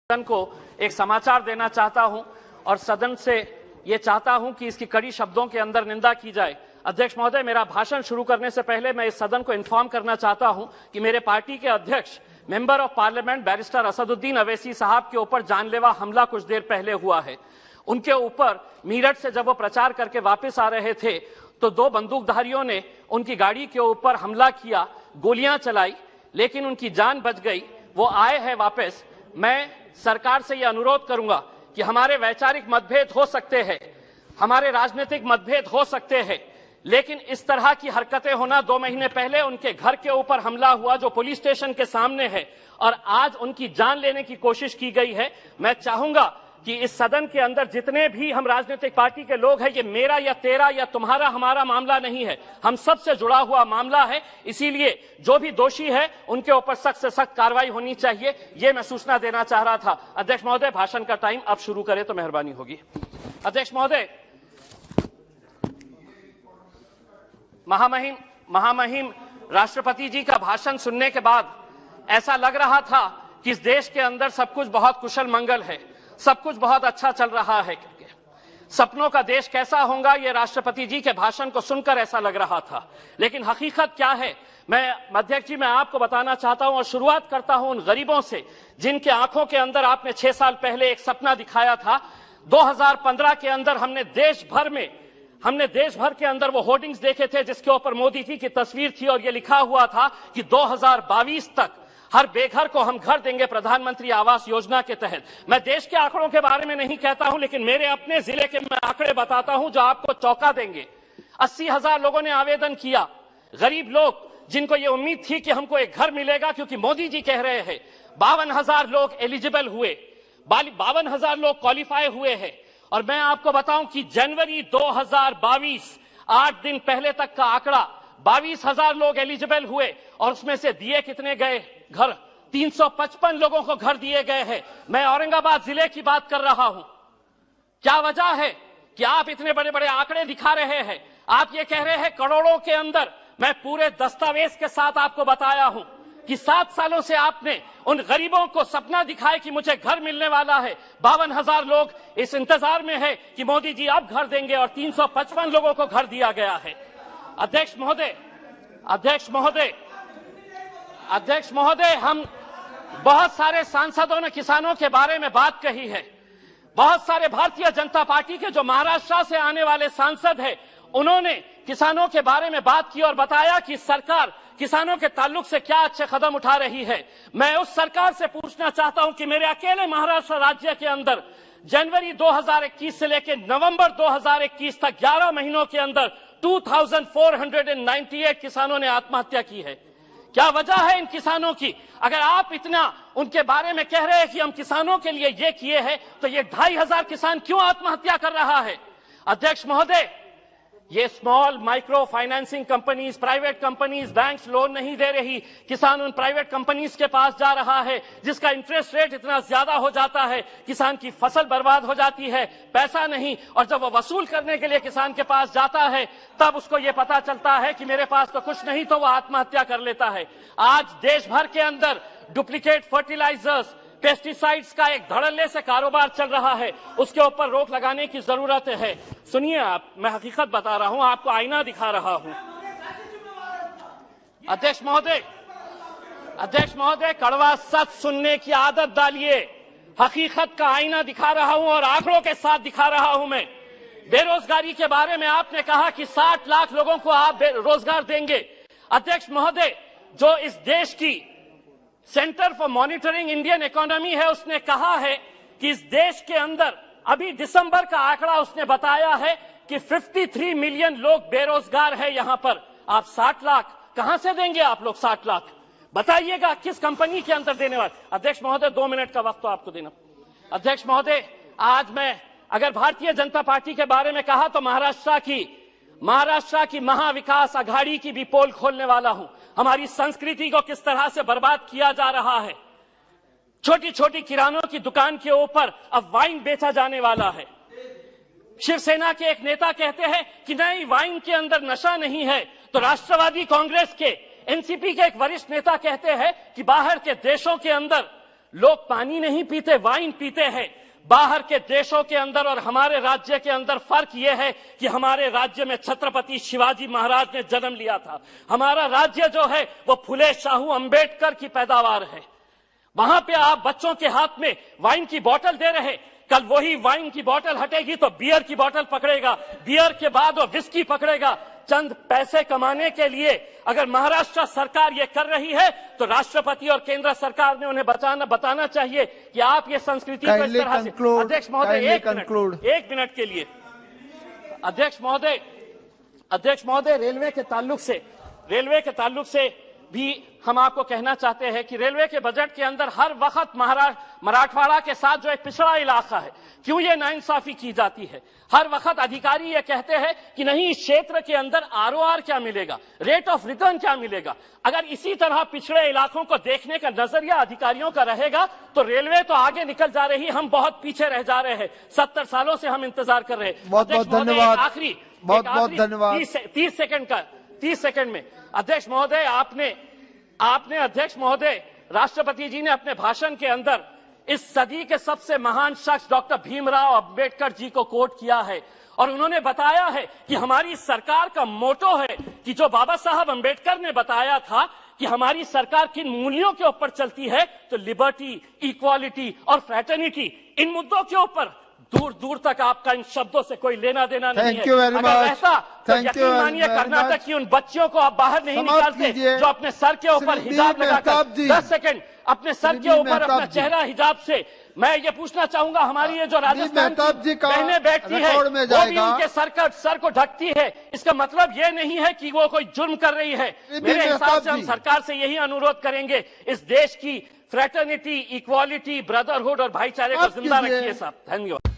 सदन को एक समाचार देना चाहता हूं और सदन से ये चाहता हूं कि इसकी कड़ी शब्दों के अंदर निंदा की जाए। अध्यक्ष महोदय, मेरा भाषण शुरू करने से पहले मैं इस सदन को इन्फॉर्म करना चाहता हूं कि मेरे पार्टी के अध्यक्ष member of parliament barrister Asaduddin Owaisi साहब के ऊपर जानलेवा हमला कुछ देर पहले हुआ है। उनके ऊपर मीरठ से जब वो प्रचार करके वापस आ रहे थे तो दो बंदूकधारियों ने उनकी गाड़ी के ऊपर हमला किया, गोलियां चलाई, लेकिन उनकी जान बच गई। वो आए हैं वापस। मैं सरकार से यह अनुरोध करूंगा कि हमारे वैचारिक मतभेद हो सकते हैं, हमारे राजनीतिक मतभेद हो सकते हैं, लेकिन इस तरह की हरकतें होना, 2 महीने पहले उनके घर के ऊपर हमला हुआ जो पुलिस स्टेशन के सामने है और आज उनकी जान लेने की कोशिश की गई है। मैं चाहूंगा कि इस सदन के अंदर जितने भी हम राजनीतिक पार्टी के लोग हैं, ये मेरा या तेरा या तुम्हारा हमारा मामला नहीं है, हम सबसे जुड़ा हुआ मामला है। इसीलिए जो भी दोषी है उनके ऊपर सख्त से सख्त कार्रवाई होनी चाहिए, ये मैं सूचना देना चाह रहा था। अध्यक्ष महोदय, भाषण का टाइम अब शुरू करें तो मेहरबानी होगी। अध्यक्ष महोदय, महामहिम राष्ट्रपति जी का भाषण सुनने के बाद ऐसा लग रहा था कि इस देश के अंदर सब कुछ बहुत कुशल मंगल है, सब कुछ बहुत अच्छा चल रहा है। सपनों का देश कैसा होगा, ये राष्ट्रपति जी के भाषण को सुनकर ऐसा लग रहा था, लेकिन हकीकत क्या है मैं अध्यक्ष जी मैं आपको बताना चाहता हूं और शुरुआत करता हूं उन गरीबों से जिनके आंखों के अंदर आपने 6 साल पहले एक सपना दिखाया था। 2015 के अंदर हमने देश भर के अंदर वो होर्डिंग्स देखे थे जिसके ऊपर मोदी जी की तस्वीर थी और ये लिखा हुआ था कि 2022 तक हर बेघर को हम घर देंगे प्रधानमंत्री आवास योजना के तहत। मैं देश के आंकड़ों के बारे में नहीं कहता हूं, लेकिन मेरे अपने जिले के मैं आंकड़े बताता हूं जो आपको चौंका देंगे। 80,000 लोगों ने आवेदन किया, गरीब लोग जिनको ये उम्मीद थी कि हमको एक घर मिलेगा क्योंकि मोदी जी कह रहे हैं। 52,000 लोग एलिजिबल हुए, 52,000 लोग क्वालिफाई हुए हैं। और मैं आपको बताऊं कि जनवरी 2022, 8 दिन पहले तक का आंकड़ा, 22,000 लोग एलिजिबल हुए और उसमें से दिए कितने गए घर? 355 लोगों को घर दिए गए हैं। मैं औरंगाबाद जिले की बात कर रहा हूं। क्या वजह है कि आप इतने बड़े बड़े आंकड़े दिखा रहे हैं? आप ये कह रहे हैं करोड़ों के अंदर। मैं पूरे दस्तावेज के साथ आपको बताया हूं कि 7 सालों से आपने उन गरीबों को सपना दिखाए कि मुझे घर मिलने वाला है। 52,000 लोग इस इंतजार में है कि मोदी जी अब घर देंगे और 355 लोगों को घर दिया गया है। अध्यक्ष महोदय, हम बहुत सारे सांसदों ने किसानों के बारे में बात कही है। बहुत सारे भारतीय जनता पार्टी के जो महाराष्ट्र से आने वाले सांसद हैं, उन्होंने किसानों के बारे में बात की और बताया कि सरकार किसानों के ताल्लुक से क्या अच्छे कदम उठा रही है। मैं उस सरकार से पूछना चाहता हूं कि मेरे अकेले महाराष्ट्र राज्य के अंदर जनवरी 2021 से लेकर नवंबर 2021 तक 11 महीनों के अंदर 2498 किसानों ने आत्महत्या की है। क्या वजह है इन किसानों की? अगर आप इतना उनके बारे में कह रहे हैं कि हम किसानों के लिए ये किए हैं, तो ये 2,500 किसान क्यों आत्महत्या कर रहा है? अध्यक्ष महोदय, ये small micro financing companies, private companies, banks loan नहीं दे रही, किसान उन प्राइवेट कंपनीज के पास जा रहा है जिसका इंटरेस्ट रेट इतना ज्यादा हो जाता है, किसान की फसल बर्बाद हो जाती है, पैसा नहीं, और जब वो वसूल करने के लिए किसान के पास जाता है तब उसको ये पता चलता है कि मेरे पास तो कुछ नहीं, तो वो आत्महत्या कर लेता है। आज देश भर के अंदर डुप्लीकेट फर्टिलाइजर्स, पेस्टिसाइड्स का एक धड़ल्ले से कारोबार चल रहा है, उसके ऊपर रोक लगाने की जरूरत है। सुनिए आप, मैं हकीकत बता रहा हूं, आपको आईना दिखा रहा हूं। अध्यक्ष महोदय, कड़वा सच सुनने की आदत डालिए। हकीकत का आईना दिखा रहा हूं और आंकड़ों के साथ दिखा रहा हूं। मैं बेरोजगारी के बारे में आपने कहा कि 60 लाख लोगों को आप रोजगार देंगे। अध्यक्ष महोदय, जो इस देश की centre for monitoring Indian economy है, उसने कहा है कि इस देश के अंदर अभी दिसंबर का आंकड़ा उसने बताया है कि 53 मिलियन लोग बेरोजगार है। यहां पर आप 60 लाख कहां से देंगे? आप लोग 60 लाख बताइएगा किस कंपनी के अंदर देने वाले? अध्यक्ष महोदय, 2 मिनट का वक्त तो आपको देना। अध्यक्ष महोदय, आज मैं अगर भारतीय जनता पार्टी के बारे में कहा तो महाराष्ट्र की महाविकास आघाड़ी की भी पोल खोलने वाला हूं। हमारी संस्कृति को किस तरह से बर्बाद किया जा रहा है। छोटी छोटी किरानों की दुकान के ऊपर अब वाइन बेचा जाने वाला है। शिवसेना के एक नेता कहते हैं कि नहीं, वाइन के अंदर नशा नहीं है, तो राष्ट्रवादी कांग्रेस के, एनसीपी के एक वरिष्ठ नेता कहते हैं कि बाहर के देशों के अंदर लोग पानी नहीं पीते, वाइन पीते हैं। बाहर के देशों के अंदर और हमारे राज्य के अंदर फर्क यह है कि हमारे राज्य में छत्रपति शिवाजी महाराज ने जन्म लिया था। हमारा राज्य जो है वो फुले शाहू अंबेडकर की पैदावार है। वहां पे आप बच्चों के हाथ में वाइन की बोतल दे रहे, कल वही वाइन की बोतल हटेगी तो बियर की बोतल पकड़ेगा, बियर के बाद वो विस्की पकड़ेगा। चंद पैसे कमाने के लिए अगर महाराष्ट्र सरकार ये कर रही है तो राष्ट्रपति और केंद्र सरकार ने उन्हें बताना चाहिए कि आप ये संस्कृति को इस तरह से। अध्यक्ष महोदय, एक मिनट के लिए। अध्यक्ष महोदय, रेलवे के ताल्लुक से भी हम आपको कहना चाहते हैं कि रेलवे के बजट के अंदर हर वक्त मराठवाड़ा के साथ जो एक पिछड़ा इलाका है, क्यों ये नाइंसाफी की जाती है? हर वक्त अधिकारी ये कहते हैं कि नहीं, इस क्षेत्र के अंदर आरओआर क्या मिलेगा, रेट ऑफ रिटर्न क्या मिलेगा। अगर इसी तरह पिछड़े इलाकों को देखने का नजरिया अधिकारियों का रहेगा तो रेलवे तो आगे निकल जा रही, हम बहुत पीछे रह जा रहे हैं। 70 सालों से हम इंतजार कर रहे हैं। बहुत बहुत धन्यवाद। आखिरी बहुत धन्यवाद। 30 सेकंड में अध्यक्ष महोदय, राष्ट्रपति जी ने अपने भाषण के अंदर इस सदी के सबसे महान शख्स डॉक्टर भीमराव अंबेडकर जी को कोट किया है और उन्होंने बताया है कि हमारी सरकार का मोटो है कि जो बाबा साहब अंबेडकर ने बताया था कि हमारी सरकार किन मूल्यों के ऊपर चलती है, तो लिबर्टी, इक्वालिटी और फ्रेटर्निटी, इन मुद्दों के ऊपर दूर दूर तक आपका इन शब्दों से कोई लेना देना नहीं है। अगर ऐसा तो यकीन मानिए कर्नाटक की उन बच्चियों को आप बाहर नहीं निकालते जो अपने सर के ऊपर हिजाब लगाकर 10 सेकंड अपने सर के ऊपर अपना चेहरा हिजाब से। मैं ये पूछना चाहूंगा, हमारी ये जो राजस्थान की बहनें बैठती है वो भी उनके सर को ढकती है, इसका मतलब ये नहीं है कि वो कोई जुर्म कर रही है। मेरे हिसाब से हम सरकार से यही अनुरोध करेंगे, इस देश की फ्रेटर्निटी, इक्वालिटी, ब्रदरहुड और भाईचारे को जिंदा रखिए साहब। धन्यवाद।